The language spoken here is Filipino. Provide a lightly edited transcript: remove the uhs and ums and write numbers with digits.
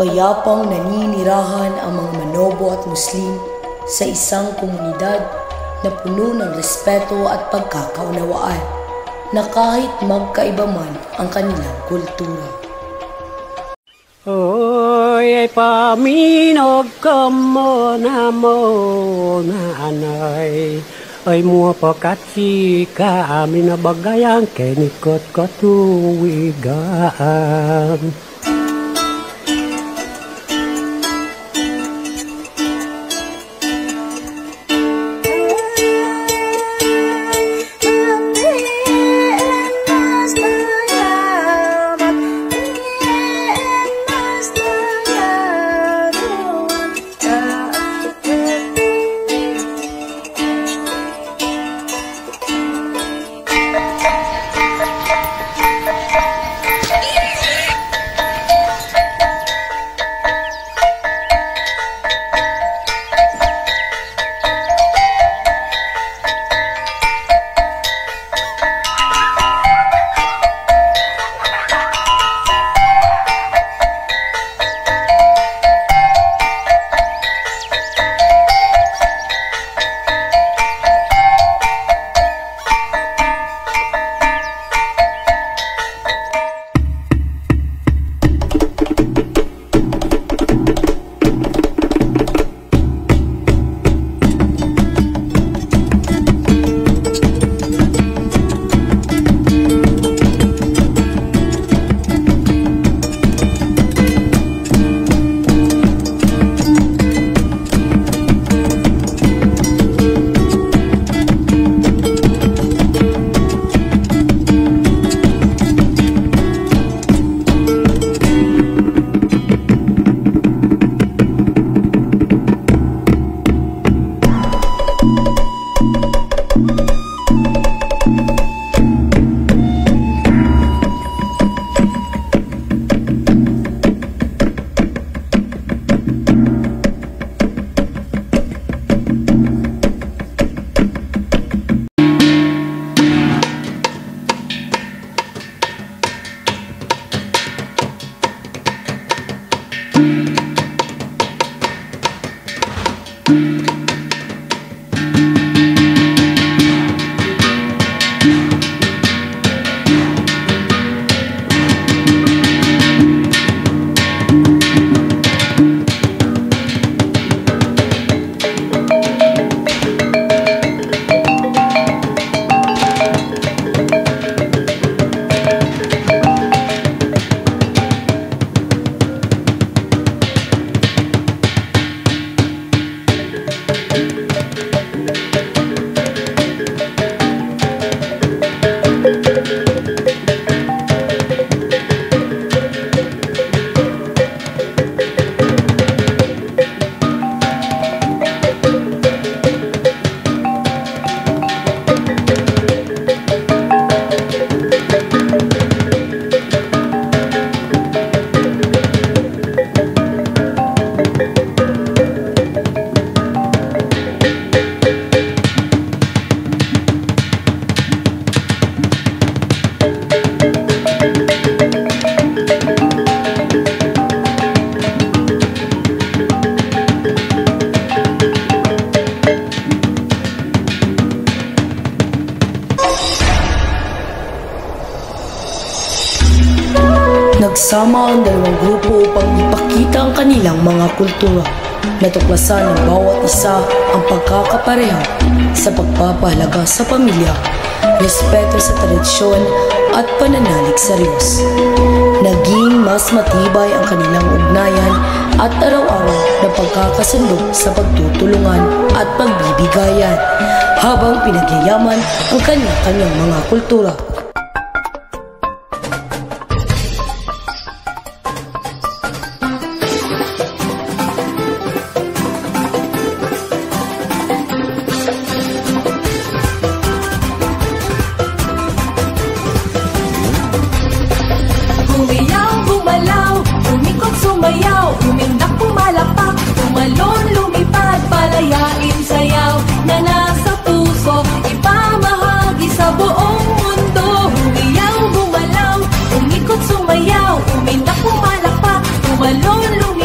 Payapang naninirahan ang mga Manobo at Muslim sa isang komunidad na puno ng respeto at pagkakaunawaan na kahit magkaiba man ang kanilang kultura. Oy, ay paminog ka mo na anay. Ay mua pakatsi ka amin na bagayang kenikot katuwigaan. Nagsama ang dalawang grupo upang ipakita ang kanilang mga kultura. Natuklasan ng bawat isa ang pagkakapareha sa pagpapahalaga sa pamilya, respeto sa tradisyon at pananalig sa Diyos. Naging mas matibay ang kanilang ugnayan at araw-araw na pagkakasundo sa pagtutulungan at pagbibigayan habang pinagyayaman ang kanya-kanyang mga kultura. Umindak, pumalapak, tumalon, lumipad, palayain, sayaw na nasa puso, ipamahagi sa buong mundo. tumalon, lumipad.